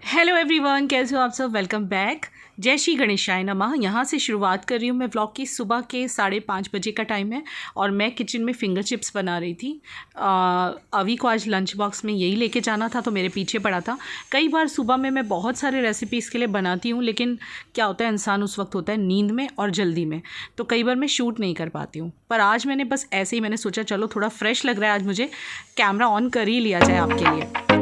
Hello everyone, कैसे हो आप सब। Welcome back. जय श्री गणेशाय नमः। यहाँ से शुरुआत कर रही हूँ मैं व्लॉग की। सुबह के 5:30 बजे का टाइम है और मैं किचन में फिंगर चिप्स बना रही थी। अभी को आज लंच बॉक्स में यही लेके जाना था तो मेरे पीछे पड़ा था। कई बार सुबह में मैं बहुत सारे रेसिपीज़ के लिए बनाती हूँ, लेकिन क्या होता है, इंसान उस वक्त होता है नींद में और जल्दी में, तो कई बार मैं शूट नहीं कर पाती हूँ। पर आज मैंने बस ऐसे ही मैंने सोचा चलो थोड़ा फ्रेश लग रहा है, आज मुझे कैमरा ऑन कर ही लिया जाए आपके लिए।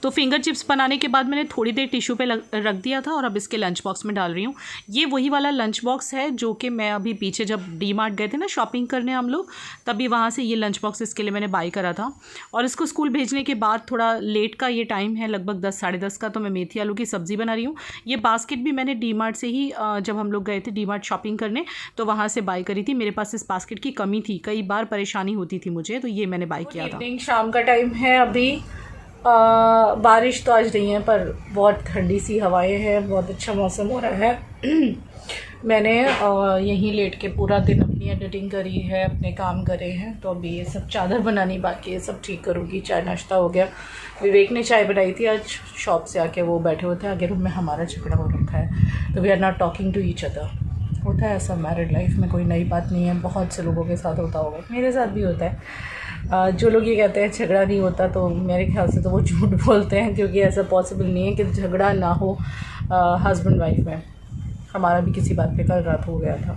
तो फिंगर चिप्स बनाने के बाद मैंने थोड़ी देर टिश्यू पे रख दिया था और अब इसके लंच बॉक्स में डाल रही हूँ। ये वही वाला लंच बॉक्स है जो कि मैं अभी पीछे जब डी-मार्ट गए थे ना शॉपिंग करने हम लोग, तभी वहाँ से ये लंच बॉक्स इसके लिए मैंने बाई करा था। और इसको स्कूल भेजने के बाद थोड़ा लेट का ये टाइम है, लगभग 10 साढ़े 10 का, तो मैं मेथी आलू की सब्ज़ी बना रही हूँ। ये बास्केट भी मैंने डी-मार्ट से ही जब हम लोग गए थे डी-मार्ट शॉपिंग करने तो वहाँ से बाई करी थी। मेरे पास इस बास्केट की कमी थी, कई बार परेशानी होती थी मुझे, तो ये मैंने बाई किया था। शाम का टाइम है अभी। बारिश तो आज नहीं है पर बहुत ठंडी सी हवाएं हैं, बहुत अच्छा मौसम हो रहा है। मैंने यहीं लेट के पूरा दिन अपनी एडिटिंग करी है, अपने काम करे हैं, तो अभी ये सब चादर बनानी बाकी है, सब ठीक करूँगी। चाय नाश्ता हो गया। विवेक ने चाय बनाई थी आज शॉप से आके, वो बैठे हुए थे आगे रूम में, हमारा झगड़ा हो रखा है तो we are not talking to each other. होता है ऐसा मैरिड लाइफ में, कोई नई बात नहीं है, बहुत से लोगों के साथ होता होगा, मेरे साथ भी होता है। जो लोग ये कहते हैं झगड़ा नहीं होता, तो मेरे ख्याल से तो वो झूठ बोलते हैं, क्योंकि ऐसा पॉसिबल नहीं है कि झगड़ा ना हो हस्बैंड वाइफ में। हमारा भी किसी बात पे कल रात हो गया था,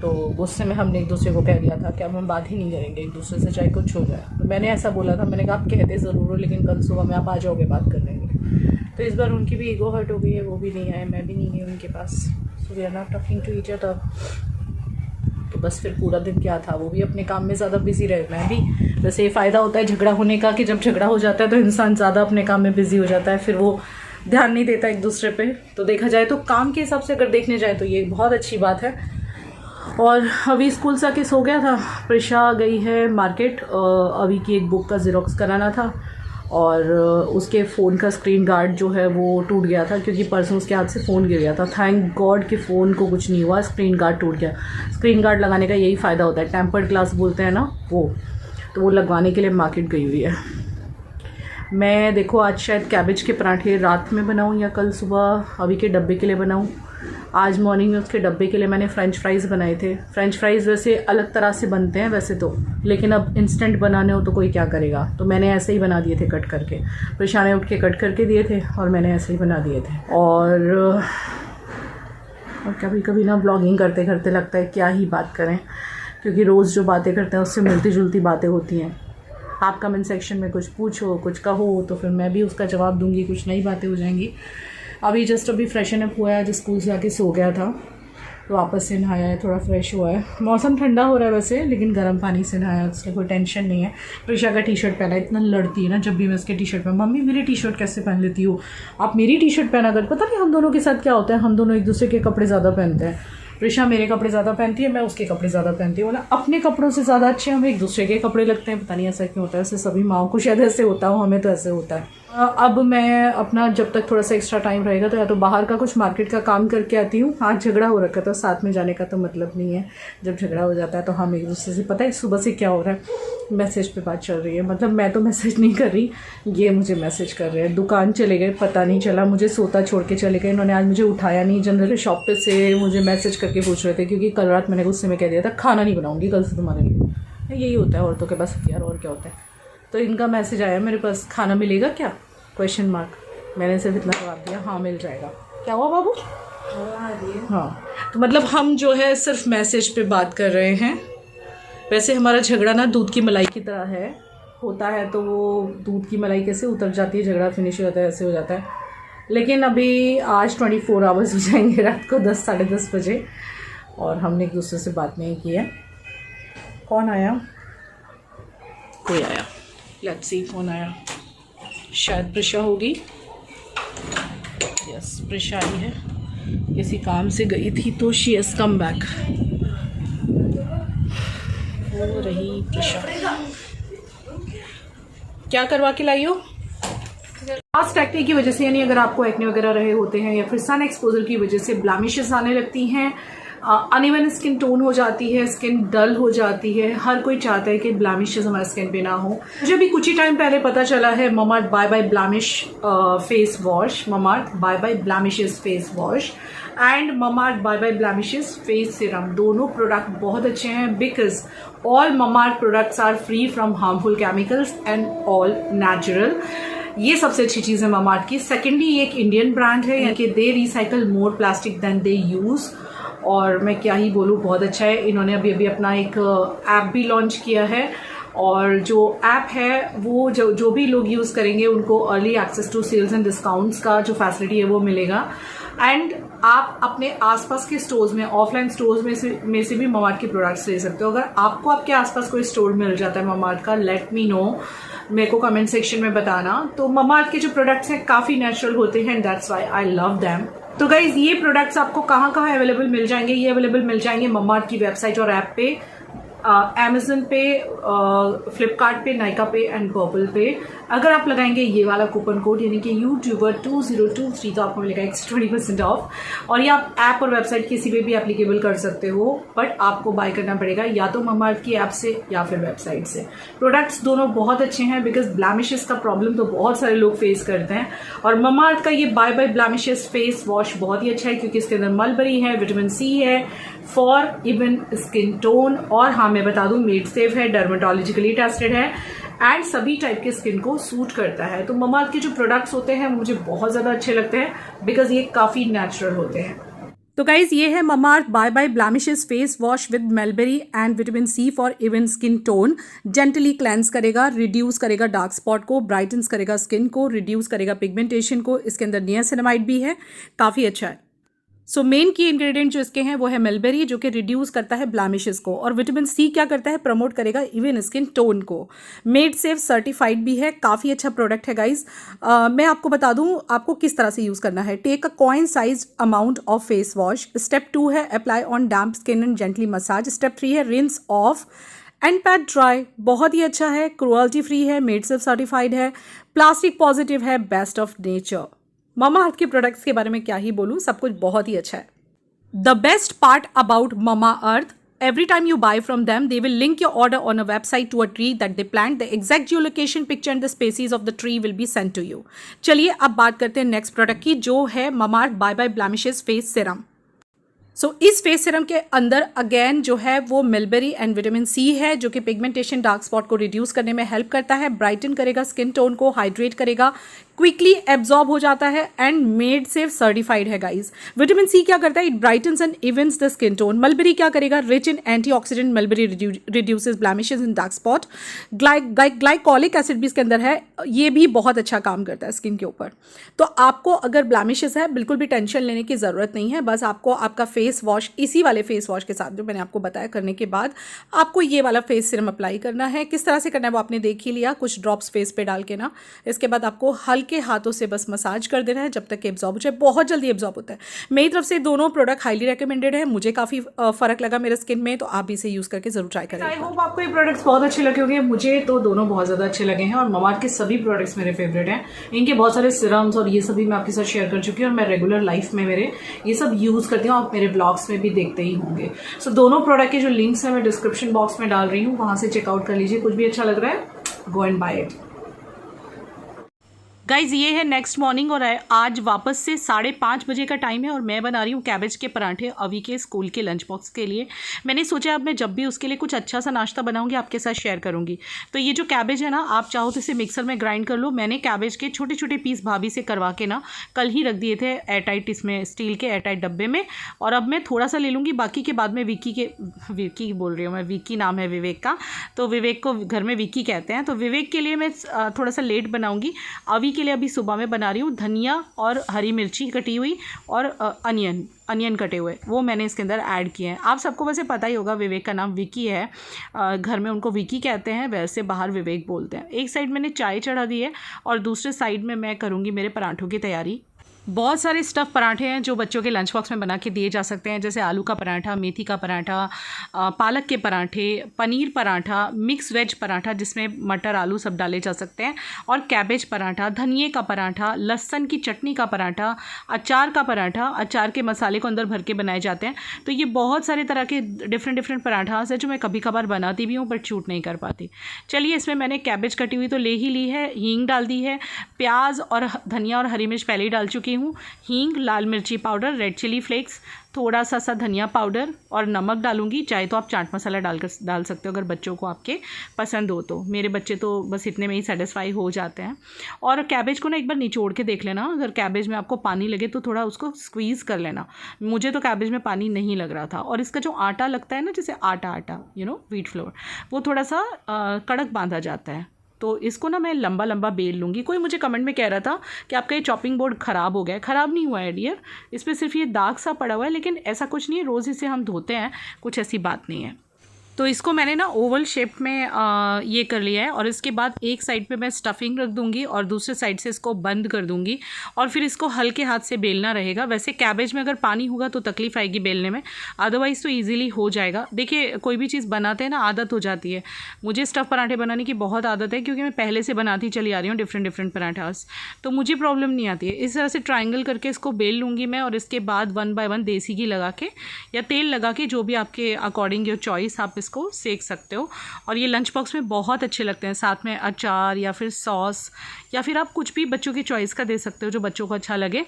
तो गुस्से में हमने एक दूसरे को कह दिया था कि अब हम बात ही नहीं करेंगे एक दूसरे से, चाहे कुछ हो जाए। तो मैंने ऐसा बोला था, मैंने कहा आप कहते ज़रूर हो लेकिन कल सुबह में आप आ जाओगे बात करने के। तो इस बार उनकी भी ईगो हर्ट हो गई है, वो भी नहीं आए, मैं भी नहीं गई उनके पास। So we are not talking to each other. तो बस फिर पूरा दिन क्या था, वो भी अपने काम में ज़्यादा बिजी रहे, मैं भी। वैसे ये फ़ायदा होता है झगड़ा होने का कि जब झगड़ा हो जाता है तो इंसान ज़्यादा अपने काम में बिजी हो जाता है, फिर वो ध्यान नहीं देता एक दूसरे पे। तो देखा जाए तो काम के हिसाब से अगर देखने जाए तो ये बहुत अच्छी बात है। और अभी स्कूल से आके सो गया था। प्रिशा गई है मार्केट, अभी की एक बुक का ज़ेरॉक्स कराना था, और उसके फ़ोन का स्क्रीन गार्ड जो है वो टूट गया था, क्योंकि परसों उसके हाथ से फ़ोन गिर गया था। थैंक गॉड कि फ़ोन को कुछ नहीं हुआ, स्क्रीन गार्ड टूट गया। स्क्रीन गार्ड लगाने का यही फ़ायदा होता है, टेम्पर्ड ग्लास बोलते हैं ना वो, तो वो लगवाने के लिए मार्केट गई हुई है। मैं देखो आज शायद कैबेज के पराठे रात में बनाऊँ या कल सुबह अभी के डब्बे के लिए बनाऊँ। आज मॉर्निंग में उसके डब्बे के लिए मैंने फ़्रेंच फ्राइज़ बनाए थे। फ़्रेंच फ्राइज़ वैसे अलग तरह से बनते हैं वैसे तो, लेकिन अब इंस्टेंट बनाने हो तो कोई क्या करेगा, तो मैंने ऐसे ही बना दिए थे कट करके। प्रिशा ने उठ के कट करके दिए थे और मैंने ऐसे ही बना दिए थे। और कभी कभी ना ब्लॉगिंग करते करते लगता है क्या ही बात करें, क्योंकि रोज़ जो बातें करते हैं उससे मिलती जुलती बातें होती हैं। आप कमेंट सेक्शन में कुछ पूछो, कुछ कहो, तो फिर मैं भी उसका जवाब दूंगी, कुछ नई बातें हो जाएंगी। अभी फ्रेशन अप हुआ है, जो स्कूल से आके सो गया था, तो वापस से नहाया है, थोड़ा फ्रेश हुआ है। मौसम ठंडा हो रहा है वैसे, लेकिन गर्म पानी से नहाया, उससे कोई टेंशन नहीं है। प्रिशा का टी शर्ट पहना, इतना लड़ती है ना जब भी मैं उसके टी शर्ट पहन, मम्मी मेरी टी शर्ट कैसे पहन लेती हो आप, मेरी टी शर्ट पहना कर। पता नहीं हम दोनों के साथ क्या होता है, हम दोनों एक दूसरे के कपड़े ज़्यादा पहनते हैं। प्रिशा मेरे कपड़े ज़्यादा पहनती है, मैं उसके कपड़े ज़्यादा पहनती हूँ ना, अपने कपड़ों से ज़्यादा अच्छे हमें एक दूसरे के कपड़े लगते हैं। पता नहीं ऐसा क्यों होता है, ऐसे सभी माओ को शायद ऐसे होता हो, हमें तो ऐसे होता है। अब मैं अपना जब तक थोड़ा सा एक्स्ट्रा टाइम रहेगा तो या तो बाहर का कुछ मार्केट का काम करके आती हूँ। आज झगड़ा हो रखा था, साथ में जाने का तो मतलब नहीं है। जब झगड़ा हो जाता है तो हम एक दूसरे से, पता है सुबह से क्या हो रहा है, मैसेज पे बात चल रही है। मतलब मैं तो मैसेज नहीं कर रही, ये मुझे मैसेज कर रहे हैं। दुकान चले गए, पता नहीं चला, मुझे सोता छोड़ के चले गए। इन्होंने आज मुझे उठाया नहीं। जनरली शॉप पे से मुझे मैसेज करके पूछ रहे थे, क्योंकि कल रात मैंने गुस्से में कह दिया था खाना नहीं बनाऊँगी कल से तुम्हारे लिए। यही होता है औरतों के पास हथियार, और क्या होता है। तो इनका मैसेज आया मेरे पास, खाना मिलेगा क्या, क्वेश्चन मार्क। मैंने सिर्फ इतना जवाब दिया, हाँ मिल जाएगा। क्या हुआ बाबू? हाँ, तो मतलब हम जो है सिर्फ मैसेज पे बात कर रहे हैं। वैसे हमारा झगड़ा ना दूध की मलाई की तरह है, होता है तो वो दूध की मलाई कैसे उतर जाती है, झगड़ा फिनिश हो जाता है, ऐसे हो जाता है। लेकिन अभी आज 24 आवर्स हो जाएंगे रात को 10 साढ़े 10 बजे, और हमने एक दूसरे से बात नहीं की है। कौन आया? कोई आया। लेट्स सी, फ़ोन आया, शायद प्रिशा होगी। यस, प्रिशा आई है, किसी काम से गई थी तो शी हैज़ कम बैक। हो रही प्रिशा, क्या करवा के लाई हो? फास्ट एक्ने की वजह से, यानी अगर आपको एक्ने वगैरह रहे होते हैं या फिर सन एक्सपोजर की वजह से ब्लैमिशेस आने लगती हैं, अनइवन स्किन टोन हो जाती है, स्किन डल हो जाती है, हर कोई चाहता है कि ब्लैमिशेस हमारे स्किन पे ना हो। मुझे भी कुछ ही टाइम पहले पता चला है Mamaearth bye bye blemish face wash, Mamaearth bye bye blemishes face wash and Mamaearth bye bye blemishes face serum, दोनों प्रोडक्ट बहुत अच्छे हैं because all Mamaearth products are free from harmful chemicals and all natural. ये सबसे अच्छी चीज़ है ममाअर्थ की। Secondly, ये एक इंडियन ब्रांड है, यानी कि they recycle more plastic than they use, और मैं क्या ही बोलूँ, बहुत अच्छा है। इन्होंने अभी अभी अपना एक ऐप भी लॉन्च किया है, और जो ऐप है वो जो भी लोग यूज़ करेंगे उनको early access to sales and discounts का जो फैसिलिटी है वो मिलेगा। एंड आप अपने आसपास के स्टोर्स में, ऑफलाइन स्टोर्स में से भी ममाअर्थ के प्रोडक्ट्स ले सकते हो। अगर आपको आपके आसपास कोई स्टोर मिल जाता है ममाअर्थ का, लेट मी नो, मेरे को कमेंट सेक्शन में बताना। तो ममाअर्थ के जो प्रोडक्ट्स हैं काफ़ी नेचुरल होते हैं, that's why I love them. तो गाइज, ये प्रोडक्ट्स आपको कहाँ कहाँ अवेलेबल मिल जाएंगे? ये अवेलेबल मिल जाएंगे ममाअर्थ की वेबसाइट और ऐप पे, अमेजन पे, फ्लिपकार्ट पे, नाइका पे एंड पर्पल पे। अगर आप लगाएंगे ये वाला कूपन कोड यानी कि यूट्यूबर 2023 तो आपको मिलेगा एक्स्ट्रा 20% ऑफ। और ये आप ऐप और वेबसाइट किसी पे भी एप्लीकेबल कर सकते हो, बट आपको बाय करना पड़ेगा या तो ममाअर्थ की ऐप से या फिर वेबसाइट से। प्रोडक्ट्स दोनों बहुत अच्छे हैं बिकॉज ब्लैमिशेस का प्रॉब्लम तो बहुत सारे लोग फेस करते हैं, और ममाअर्थ का ये bye bye blemishes face wash बहुत ही अच्छा है क्योंकि इसके अंदर मलबरी है, विटामिन सी है फॉर इवन स्किन टोन, और हाँ मैं बता दूं मेड सेफ है, डर्मेटोलॉजिकली टेस्टेड है एंड सभी टाइप के स्किन को सूट करता है। तो ममाअर्थ के जो प्रोडक्ट्स होते हैं मुझे बहुत ज़्यादा अच्छे लगते हैं बिकॉज ये काफ़ी नेचुरल होते हैं। तो गाइज, ये है Mamaearth bye bye blemishes face wash with mulberry and vitamin C for even skin tone. Gently cleanse करेगा, रिड्यूस करेगा डार्क स्पॉट को, ब्राइटन्स करेगा स्किन को, रिड्यूस करेगा पिगमेंटेशन को। इसके अंदर नियासिनामाइड भी है, काफ़ी अच्छा है। सो मेन की इंग्रेडिएंट जो इसके हैं वो है मेलबेरी, जो कि रिड्यूस करता है ब्लैमिशेस को, और विटामिन सी क्या करता है, प्रमोट करेगा इवन स्किन टोन को। मेड सेफ सर्टिफाइड भी है, काफ़ी अच्छा प्रोडक्ट है गाइज। मैं आपको बता दूं आपको किस तरह से यूज़ करना है। Take a coin size amount of face wash. Step 2 है apply on damp skin and gently massage. Step 3 है rinse off and pat dry. बहुत ही अच्छा है, क्रुएल्टी फ्री है, मेड सेफ सर्टिफाइड है, प्लास्टिक पॉजिटिव है, बेस्ट ऑफ नेचर। ममाअर्थ के प्रोडक्ट्स के बारे में क्या ही बोलूँ, सब कुछ बहुत ही अच्छा है। The best part about Mamaearth, every time you buy from them they will link your order on a website to a tree that they plant. The exact geolocation picture and the species of the tree will be sent to you. चलिए अब बात करते हैं next product की, जो है Mamaearth bye bye blemishes face serum. इस face serum के अंदर अगेन जो है वो मिलबेरी एंड विटामिन सी है, जो कि पिगमेंटेशन डार्क स्पॉट को रिड्यूस करने में हेल्प करता है, ब्राइटन करेगा स्किन टोन को, हाइड्रेट करेगा, क्विकली एब्जॉर्ब हो जाता है एंड मेड सेफ सर्टिफाइड है गाइज। विटामिन सी क्या करता है, it brightens and evens the skin tone. Mulberry क्या करेगा, rich in antioxidant, mulberry reduces blemishes in dark spot. Glycolic acid भी इसके अंदर है, ये भी बहुत अच्छा काम करता है स्किन के ऊपर। तो आपको अगर ब्लैमिशेस है बिल्कुल भी टेंशन लेने की ज़रूरत नहीं है, बस आपको आपका फेस वॉश इसी वाले फेस वॉश के साथ जो मैंने आपको बताया करने के बाद आपको ये वाला फेस सीरम अप्लाई करना है। किस तरह से करना है वो आपने देख ही लिया, कुछ ड्रॉप्स फेस पे डाल के ना, इसके बाद आपको हल्के हाथों से बस मसाज कर देना है जब तक कि एब्जॉर्ब हो जाए। बहुत जल्दी एब्जॉर्ब होता है। मेरी तरफ से दोनों प्रोडक्ट हाईली रिकमेंडेड है, मुझे काफ़ी फर्क लगा मेरे स्किन में, तो आप भी इसे यूज़ करके जरूर ट्राई करें। आई होप आपको ये प्रोडक्ट्स बहुत अच्छे लगे होंगे, मुझे तो दोनों बहुत ज़्यादा अच्छे लगे हैं और ममाअर्थ के सभी प्रोडक्ट्स मेरे फेवरेट हैं। इनके बहुत सारे सिरम्स और ये सभी मैं आपके साथ शेयर कर चुकी हूँ और मैं रेगुलर लाइफ में मेरे ये सब यूज़ करती हूँ, आप मेरे ब्लॉग्स में भी देखते ही होंगे। दोनों प्रोडक्ट के जो लिंक्स हैं मैं डिस्क्रिप्शन बॉक्स में डाल रही हूँ, वहाँ से चेकआउट कर लीजिए। कुछ भी अच्छा लग रहा है, go and buy it. Guys, ये है नेक्स्ट मॉर्निंग और आज वापस से 5:30 बजे का टाइम है और मैं बना रही हूँ कैबेज के पराठे अभी के स्कूल के लंच बॉक्स के लिए। मैंने सोचा अब मैं जब भी उसके लिए कुछ अच्छा सा नाश्ता बनाऊंगी आपके साथ शेयर करूंगी। तो ये जो कैबेज है ना, आप चाहो तो इसे मिक्सर में ग्राइंड कर लो। मैंने कैबेज के छोटे छोटे पीस भाभी से करवा के ना कल ही रख दिए थे एयरटाइट, इसमें स्टील के एयरटाइट डब्बे में, और अब मैं थोड़ा सा ले लूँगी, बाकी के बाद में विक्की बोल रही हूँ मैं, विक्की नाम है विवेक का, तो विवेक को घर में विक्की कहते हैं, तो विवेक के लिए मैं थोड़ा सा लेट बनाऊँगी। अभी के लिए अभी सुबह में बना रही हूँ धनिया और हरी मिर्ची कटी हुई और अनियन कटे हुए, वो मैंने इसके अंदर ऐड किए हैं। आप सबको वैसे पता ही होगा विवेक का नाम विकी है, घर में उनको विकी कहते हैं, वैसे बाहर विवेक बोलते हैं। एक साइड मैंने चाय चढ़ा दी है और दूसरे साइड में मैं करूँगी मेरे पराठों की तैयारी। बहुत सारे स्टफ़ पराठे हैं जो बच्चों के लंच बॉक्स में बना के दिए जा सकते हैं, जैसे आलू का पराठा, मेथी का पराठा, पालक के पराठे, पनीर पराठा, मिक्स वेज पराठा जिसमें मटर आलू सब डाले जा सकते हैं, और कैबेज पराठा, धनिए का पराठा, लहसुन की चटनी का पराठा, अचार का पराठा, अचार के मसाले को अंदर भर के बनाए जाते हैं। तो ये बहुत सारे तरह के डिफरेंट पराठास है जो मैं कभी कभार बनाती भी हूँ बट शूट नहीं कर पाती। चलिए, इसमें मैंने कैबेज कटी हुई तो ले ही ली है, हींग डाल दी है, प्याज और धनिया और हरी मिर्च पहले ही डाल चुकी हूँ, हींग, लाल मिर्ची पाउडर, रेड चिली फ्लेक्स, थोड़ा सा धनिया पाउडर और नमक डालूंगी। चाहे तो आप चाट मसाला डाल सकते हो अगर बच्चों को आपके पसंद हो तो। मेरे बच्चे तो बस इतने में ही सेटिस्फाई हो जाते हैं। और कैबेज को ना एक बार निचोड़ के देख लेना, अगर कैबेज में आपको पानी लगे तो थोड़ा उसको स्क्वीज़ कर लेना। मुझे तो कैबेज में पानी नहीं लग रहा था। और इसका जो आटा लगता है ना, जैसे आटा व्हीट फ्लोर, वो थोड़ा सा कड़क बांधा जाता है। तो इसको ना मैं लंबा लंबा बेल लूँगी। कोई मुझे कमेंट में कह रहा था कि आपका ये चॉपिंग बोर्ड ख़राब हो गया है। ख़राब नहीं हुआ है डियर, इस पर सिर्फ ये दाग सा पड़ा हुआ है, लेकिन ऐसा कुछ नहीं है, रोज़ इसे हम धोते हैं, कुछ ऐसी बात नहीं है। तो इसको मैंने ना ओवल शेप में ये कर लिया है। और इसके बाद एक साइड पे मैं स्टफिंग रख दूंगी और दूसरे साइड से इसको बंद कर दूंगी और फिर इसको हल्के हाथ से बेलना रहेगा। वैसे कैबेज में अगर पानी होगा तो तकलीफ़ आएगी बेलने में, अदरवाइज़ तो ईजिली हो जाएगा। देखिए, कोई भी चीज़ बनाते हैं ना, आदत हो जाती है। मुझे स्टफ़ पराठे बनाने की बहुत आदत है क्योंकि मैं पहले से बनाती चली आ रही हूँ डिफरेंट पराठास, तो मुझे प्रॉब्लम नहीं आती है। इस तरह से ट्राइंगल करके इसको बेल लूँगी मैं और इसके बाद 1 बाय 1 देसी घी लगा के या तेल लगा के, जो भी आपके अकॉर्डिंग योर चॉइस, आप इसको सेक सकते हो। और ये लंच बॉक्स में बहुत अच्छे लगते हैं, साथ में अचार या फिर सॉस या फिर आप कुछ भी बच्चों की चॉइस का दे सकते हो जो बच्चों को अच्छा लगे।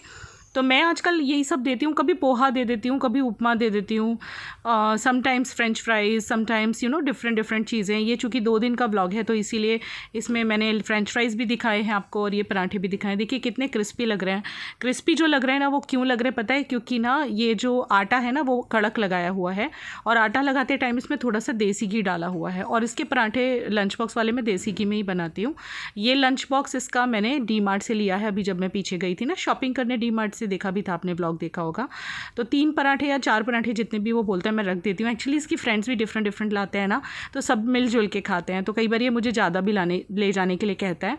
तो मैं आजकल यही सब देती हूँ, कभी पोहा दे देती हूँ, कभी उपमा दे देती हूँ, sometimes French fries, sometimes different चीज़ें। ये चूँकि 2 दिन का ब्लॉग है तो इसीलिए इसमें मैंने फ्रेंच फ्राइज़ भी दिखाए हैं आपको और ये पराठे भी दिखाए। देखिए कितने क्रिस्पी लग रहे हैं। क्रिस्पी जो लग रहे हैं ना, वो क्यों लग रहे हैं पता है? क्योंकि ना ये जो आटा है ना वो कड़क लगाया हुआ है और आटा लगाते टाइम इसमें थोड़ा सा देसी घी डाला हुआ है। और इसके पराठे लंच बॉक्स वाले मैं देसी घी में ही बनाती हूँ। ये लंच बॉक्स इसका मैंने डी-मार्ट से लिया है, अभी जब मैं पीछे गई थी ना शॉपिंग करने, डी-मार्ट से देखा भी था, आपने ब्लॉग देखा होगा। तो 3 पराठे या 4 पराठे जितने भी वो बोलते हैं मैं रख देती हूँ। एक्चुअली इसकी फ्रेंड्स भी डिफरेंट लाते हैं ना, तो सब मिलजुल के खाते हैं। तो कई बार ये मुझे ज़्यादा भी ले जाने के लिए कहता है।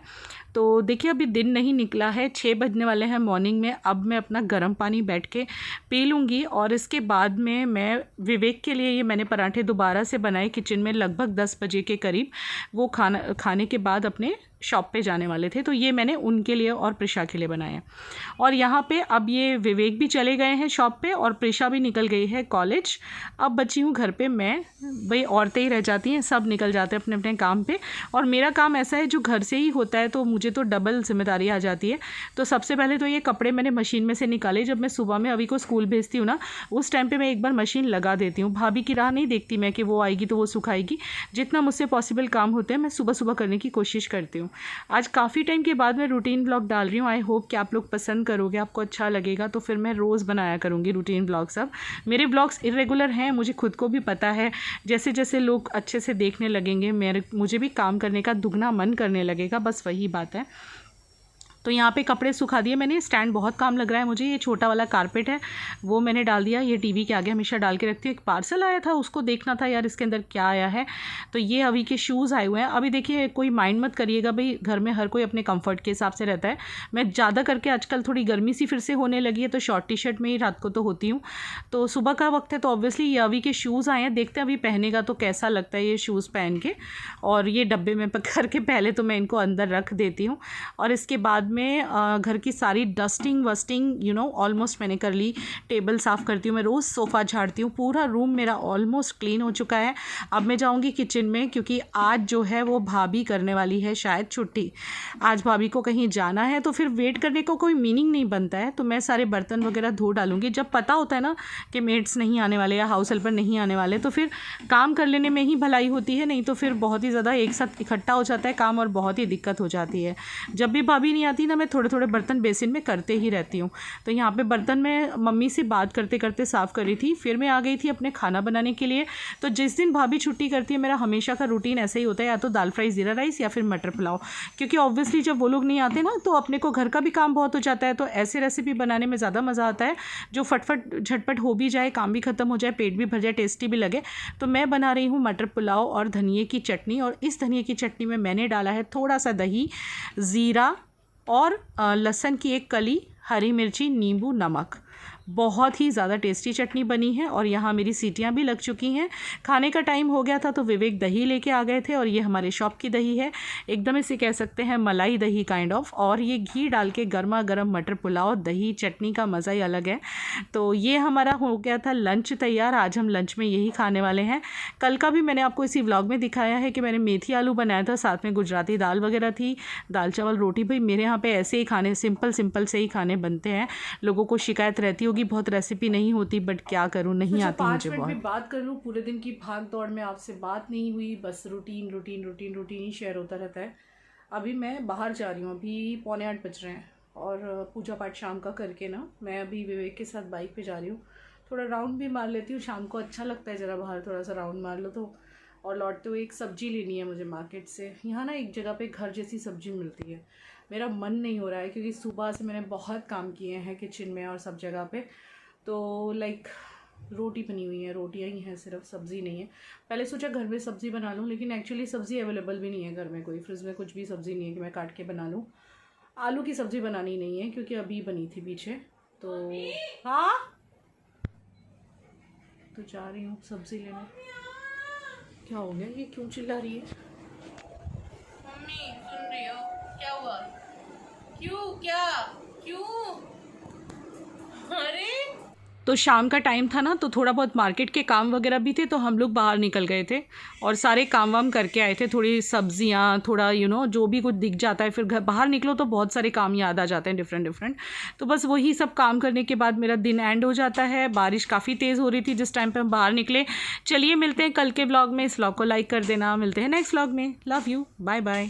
तो देखिए, अभी दिन नहीं निकला है, 6 बजने वाले हैं मॉर्निंग में। अब मैं अपना गर्म पानी बैठ के पी लूँगी और इसके बाद में मैं विवेक के लिए ये मैंने पराठे दोबारा से बनाए किचन में लगभग 10 बजे के करीब। वो खाने के बाद अपने शॉप पे जाने वाले थे, तो ये मैंने उनके लिए और प्रिशा के लिए बनाया। और यहाँ पे अब ये विवेक भी चले गए हैं शॉप पे और प्रिशा भी निकल गई है कॉलेज। अब बची हूँ घर पे मैं। भाई औरतें ही रह जाती हैं, सब निकल जाते हैं अपने अपने काम पे। और मेरा काम ऐसा है जो घर से ही होता है, तो मुझे तो डबल जिम्मेदारी आ जाती है। तो सबसे पहले तो ये कपड़े मैंने मशीन में से निकाले। जब मैं सुबह में अभी को स्कूल भेजती हूँ ना, उस टाइम पर मैं एक बार मशीन लगा देती हूँ। भाभी की राह नहीं देखती मैं कि वो आएगी तो वो सुखाएगी। जितना मुझसे पॉसिबल काम होते हैं मैं सुबह सुबह करने की कोशिश करती हूँ। आज काफ़ी टाइम के बाद मैं रूटीन ब्लॉग डाल रही हूँ। आई होप कि आप लोग पसंद करोगे, आपको अच्छा लगेगा। तो फिर मैं रोज़ बनाया करूँगी रूटीन ब्लॉग। सब मेरे ब्लॉग्स इरेगुलर हैं, मुझे खुद को भी पता है। जैसे जैसे लोग अच्छे से देखने लगेंगे मुझे भी काम करने का दुगना मन करने लगेगा, बस वही बात है। तो यहाँ पे कपड़े सुखा दिए मैंने। स्टैंड बहुत काम लग रहा है मुझे। ये छोटा वाला कारपेट है वो मैंने डाल दिया। ये टीवी के आगे हमेशा डाल के रखती हूँ। एक पार्सल आया था, उसको देखना था यार इसके अंदर क्या आया है। तो ये अभी के शूज़ आए हुए हैं। अभी देखिए, कोई माइंड मत करिएगा, भाई घर में हर कोई अपने कंफर्ट के हिसाब से रहता है। मैं ज़्यादा करके आजकल थोड़ी गर्मी सी फिर से होने लगी है, तो शॉर्ट टी शर्ट में ही रात को तो होती हूँ। तो सुबह का वक्त है तो ऑब्वियसली ये अभी के शूज़ आए हैं। देखते हैं अभी पहनेगा तो कैसा लगता है ये शूज़ पहन के। और ये डब्बे में पकड़ के पहले तो मैं इनको अंदर रख देती हूँ और इसके बाद में घर की सारी डस्टिंग वस्टिंग ऑलमोस्ट मैंने कर ली। टेबल साफ़ करती हूँ मैं, रोज़ सोफ़ा झाड़ती हूँ। पूरा रूम मेरा ऑलमोस्ट क्लीन हो चुका है। अब मैं जाऊँगी किचन में क्योंकि आज जो है वो भाभी करने वाली है शायद छुट्टी। आज भाभी को कहीं जाना है तो फिर वेट करने को कोई मीनिंग नहीं बनता है। तो मैं सारे बर्तन वगैरह धो डालूँगी। जब पता होता है ना कि मेड्स नहीं आने वाले या हाउस हेल्पर नहीं आने वाले, तो फिर काम कर लेने में ही भलाई होती है। नहीं तो फिर बहुत ही ज़्यादा एक साथ इकट्ठा हो जाता है काम और बहुत ही दिक्कत हो जाती है। जब भी भाभी नहीं आती ही ना मैं थोड़े थोड़े बर्तन बेसिन में करते ही रहती हूँ। तो यहाँ पे बर्तन मैं मम्मी से बात करते करते साफ़ कर रही थी, फिर मैं आ गई थी अपने खाना बनाने के लिए। तो जिस दिन भाभी छुट्टी करती है मेरा हमेशा का रूटीन ऐसा ही होता है, या तो दाल फ्राई ज़ीरा राइस या फिर मटर पुलाव, क्योंकि ऑब्वियसली जब वो लोग नहीं आते ना तो अपने को घर का भी काम बहुत हो जाता है। तो ऐसे रेसिपी बनाने में ज़्यादा मज़ा आता है जो फटफट झटपट हो भी जाए, काम भी ख़त्म हो जाए, पेट भी भर जाए, टेस्टी भी लगे। तो मैं बना रही हूँ मटर पुलाव और धनिए की चटनी, और इस धनिए की चटनी में मैंने डाला है थोड़ा सा दही, ज़ीरा और लहसुन की एक कली, हरी मिर्ची, नींबू, नमक। बहुत ही ज़्यादा टेस्टी चटनी बनी है और यहाँ मेरी सीटियाँ भी लग चुकी हैं। खाने का टाइम हो गया था तो विवेक दही लेके आ गए थे, और ये हमारे शॉप की दही है, एकदम इसे कह सकते हैं मलाई दही काइंड ऑफ। और ये घी डाल के गर्मा गर्म मटर पुलाव दही चटनी का मज़ा ही अलग है। तो ये हमारा हो गया था लंच तैयार। आज हम लंच में यही खाने वाले हैं। कल का भी मैंने आपको इसी व्लॉग में दिखाया है कि मैंने मेथी आलू बनाया था, साथ में गुजराती दाल वगैरह थी, दाल चावल रोटी। भाई मेरे यहाँ पे ऐसे ही खाने, सिंपल से ही खाने बनते हैं। लोगों को शिकायत रहती होगी बहुत रेसिपी नहीं होती, बट क्या करूँ, नहीं आती मुझे। बहुत बात कर लूँ, पूरे दिन की भाग दौड़ में आपसे बात नहीं हुई, बस रूटीन ही शेयर होता रहता है। अभी मैं बाहर जा रही हूँ, अभी 7:45 बज रहे हैं, और पूजा पाठ शाम का करके ना मैं अभी विवेक के साथ बाइक पे जा रही हूँ। थोड़ा राउंड भी मार लेती हूँ, शाम को अच्छा लगता है ज़रा बाहर थोड़ा सा राउंड मार लो तो। और लौटते हुए एक सब्ज़ी लेनी है मुझे मार्केट से। यहाँ ना एक जगह पे घर जैसी सब्ज़ी मिलती है। मेरा मन नहीं हो रहा है क्योंकि सुबह से मैंने बहुत काम किए हैं किचन में और सब जगह पे। तो लाइक रोटी बनी हुई है, रोटियाँ ही हैं सिर्फ, सब्ज़ी नहीं है। पहले सोचा घर में सब्ज़ी बना लूँ, लेकिन एक्चुअली सब्ज़ी अवेलेबल भी नहीं है घर में, कोई फ्रिज में कुछ भी सब्ज़ी नहीं है कि मैं काट के बना लूँ। आलू की सब्ज़ी बनानी नहीं है क्योंकि अभी बनी थी पीछे। तो हाँ, तो जा रही हूँ सब्ज़ी लेने। क्या हो गया, ये क्यों चिल्ला रही है? मम्मी सुन रही हो? क्या हुआ? क्यों? अरे तो शाम का टाइम था ना, तो थोड़ा बहुत मार्केट के काम वगैरह भी थे, तो हम लोग बाहर निकल गए थे और सारे काम वाम करके आए थे। थोड़ी सब्जियां, थोड़ा जो भी कुछ दिख जाता है, फिर घर बाहर निकलो तो बहुत सारे काम याद आ जाते हैं डिफरेंट। तो बस वही सब काम करने के बाद मेरा दिन एंड हो जाता है। बारिश काफ़ी तेज़ हो रही थी जिस टाइम पर हम बाहर निकले। चलिए मिलते हैं कल के व्लॉग में। इस व्लॉग को लाइक कर देना। मिलते हैं नेक्स्ट व्लॉग में। Love you, bye bye.